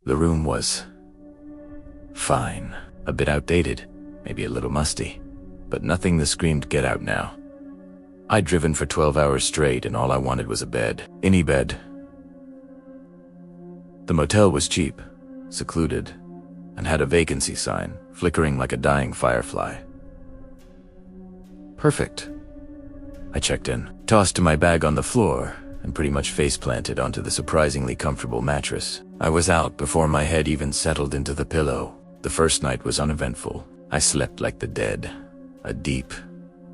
The room was fine. A bit outdated, maybe a little musty, but nothing that screamed get out now. I'd driven for 12 hours straight and all I wanted was a bed. Any bed. The motel was cheap, secluded, and had a vacancy sign, flickering like a dying firefly. Perfect. I checked in, tossed my bag on the floor, and pretty much face-planted onto the surprisingly comfortable mattress. I was out before my head even settled into the pillow. The first night was uneventful. I slept like the dead, a deep,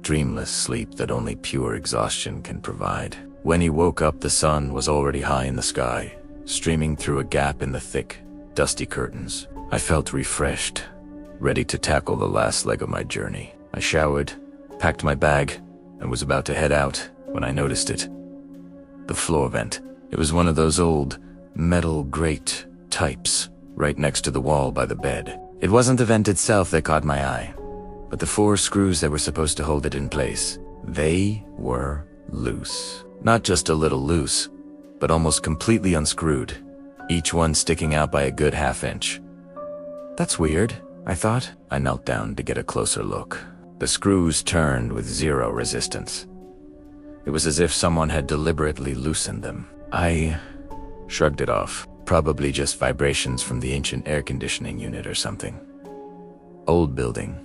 dreamless sleep that only pure exhaustion can provide. When he woke up, the sun was already high in the sky, streaming through a gap in the thick, dusty curtains. I felt refreshed, ready to tackle the last leg of my journey. I showered, packed my bag, and was about to head out when I noticed it. The floor vent. It was one of those old, metal grate types, right next to the wall by the bed. It wasn't the vent itself that caught my eye, but the 4 screws that were supposed to hold it in place. They were loose. Not just a little loose, but almost completely unscrewed, each one sticking out by a good half-inch. That's weird, I thought. I knelt down to get a closer look. The screws turned with zero resistance. It was as if someone had deliberately loosened them. I shrugged it off. Probably just vibrations from the ancient air conditioning unit or something. Old building,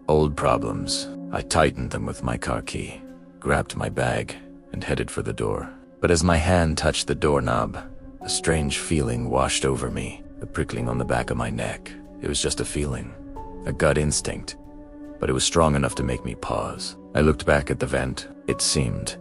old problems. I tightened them with my car key, grabbed my bag, and headed for the door. But as my hand touched the doorknob, a strange feeling washed over me, a prickling on the back of my neck. It was just a feeling, a gut instinct, but it was strong enough to make me pause. I looked back at the vent. It seemed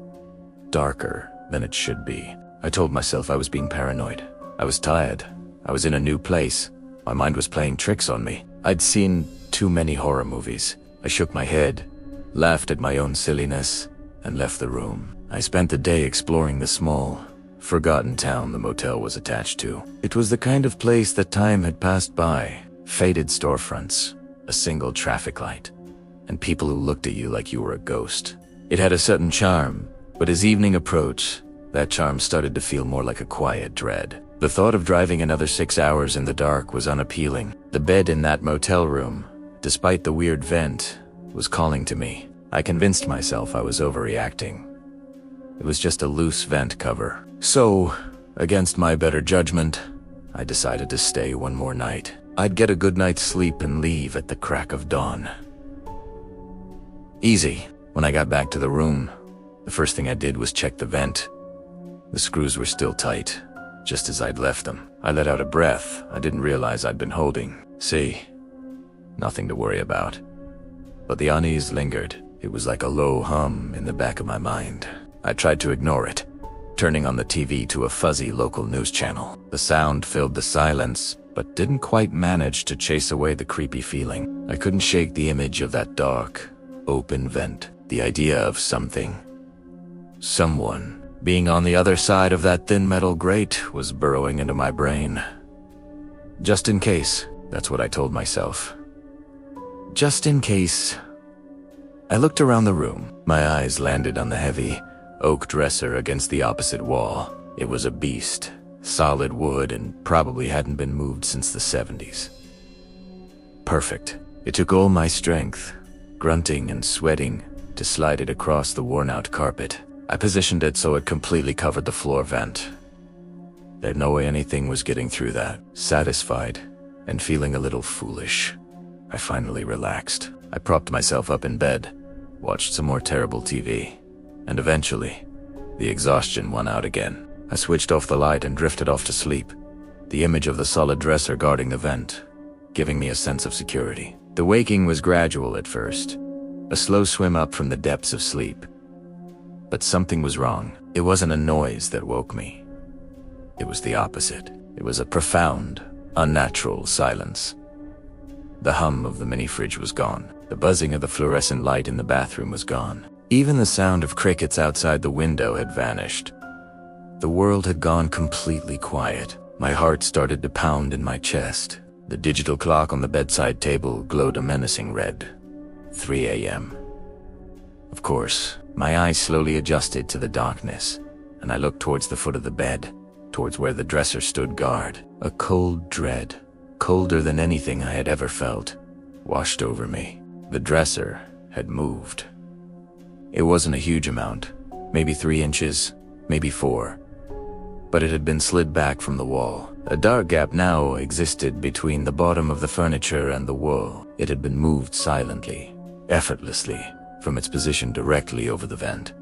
darker than it should be. I told myself I was being paranoid. I was tired. I was in a new place. My mind was playing tricks on me. I'd seen too many horror movies. I shook my head, laughed at my own silliness, and left the room. I spent the day exploring the small, forgotten town the motel was attached to. It was the kind of place that time had passed by. Faded storefronts, a single traffic light, and people who looked at you like you were a ghost. It had a certain charm, but as evening approached, that charm started to feel more like a quiet dread. The thought of driving another 6 hours in the dark was unappealing. The bed in that motel room, despite the weird vent, was calling to me. I convinced myself I was overreacting. It was just a loose vent cover. So, against my better judgment, I decided to stay one more night. I'd get a good night's sleep and leave at the crack of dawn. Easy. When I got back to the room, the first thing I did was check the vent. The screws were still tight, just as I'd left them. I let out a breath I didn't realize I'd been holding. See, nothing to worry about. But the unease lingered. It was like a low hum in the back of my mind. I tried to ignore it, turning on the TV to a fuzzy local news channel. The sound filled the silence, but didn't quite manage to chase away the creepy feeling. I couldn't shake the image of that dark, open vent. The idea of someone, being on the other side of that thin metal grate was burrowing into my brain. Just in case, that's what I told myself. Just in case. I looked around the room. My eyes landed on the heavy oak dresser against the opposite wall. It was a beast, solid wood, and probably hadn't been moved since the 70s. Perfect. It took all my strength, grunting and sweating, to slide it across the worn-out carpet. I positioned it so it completely covered the floor vent. There's no way anything was getting through that. Satisfied, and feeling a little foolish, I finally relaxed. I propped myself up in bed, watched some more terrible TV, and eventually, the exhaustion won out again. I switched off the light and drifted off to sleep, the image of the solid dresser guarding the vent, giving me a sense of security. The waking was gradual at first, a slow swim up from the depths of sleep. But something was wrong. It wasn't a noise that woke me. It was the opposite. It was a profound, unnatural silence. The hum of the mini-fridge was gone. The buzzing of the fluorescent light in the bathroom was gone. Even the sound of crickets outside the window had vanished. The world had gone completely quiet. My heart started to pound in my chest. The digital clock on the bedside table glowed a menacing red. 3 a.m. Of course, my eyes slowly adjusted to the darkness, and I looked towards the foot of the bed, towards where the dresser stood guard. A cold dread, colder than anything I had ever felt, washed over me. The dresser had moved. It wasn't a huge amount, maybe 3 inches, maybe 4. But it had been slid back from the wall. A dark gap now existed between the bottom of the furniture and the wall. It had been moved silently, effortlessly, from its position directly over the vent.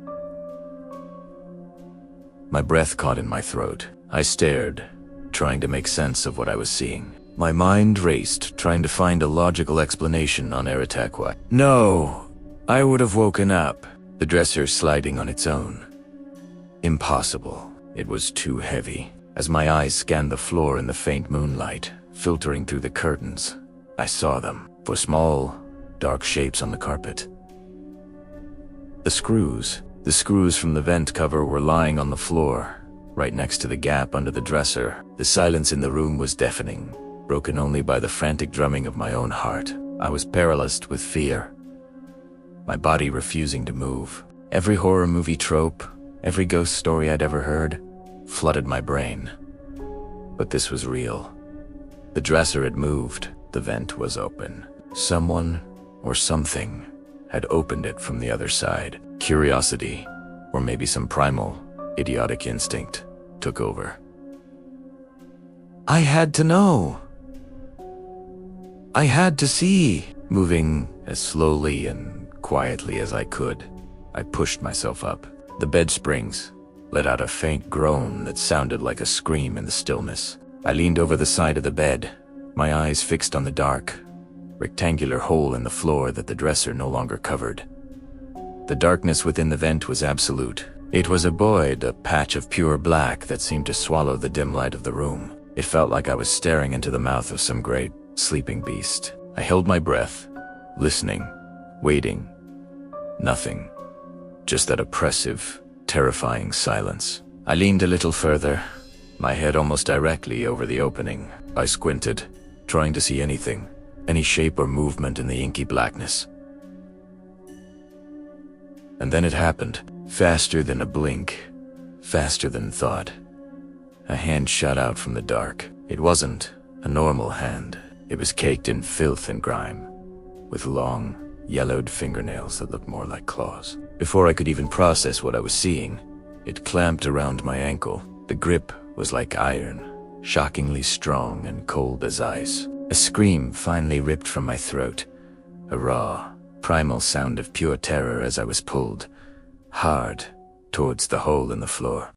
My breath caught in my throat. I stared, trying to make sense of what I was seeing. My mind raced, trying to find a logical explanation on Aratakwa. No, I would have woken up, the dresser sliding on its own. Impossible. It was too heavy. As my eyes scanned the floor in the faint moonlight, filtering through the curtains, I saw them, for small, dark shapes on the carpet. The screws from the vent cover were lying on the floor, right next to the gap under the dresser. The silence in the room was deafening, broken only by the frantic drumming of my own heart. I was paralyzed with fear, my body refusing to move. Every horror movie trope, every ghost story I'd ever heard, flooded my brain. But this was real. The dresser had moved, the vent was open. Someone, or something, had opened it from the other side. Curiosity, or maybe some primal, idiotic instinct, took over. I had to know. I had to see. Moving as slowly and quietly as I could, I pushed myself up. The bed springs let out a faint groan that sounded like a scream in the stillness. I leaned over the side of the bed, my eyes fixed on the dark, rectangular hole in the floor that the dresser no longer covered. The darkness within the vent was absolute. It was a void, a patch of pure black that seemed to swallow the dim light of the room. It felt like I was staring into the mouth of some great, sleeping beast. I held my breath, listening, waiting. Nothing. Just that oppressive, terrifying silence. I leaned a little further, my head almost directly over the opening. I squinted, trying to see anything, any shape or movement in the inky blackness. And then it happened, faster than a blink, faster than thought. A hand shot out from the dark. It wasn't a normal hand. It was caked in filth and grime, with long, yellowed fingernails that looked more like claws. Before I could even process what I was seeing, it clamped around my ankle. The grip was like iron, shockingly strong and cold as ice. A scream finally ripped from my throat, a raw, primal sound of pure terror as I was pulled, hard, towards the hole in the floor.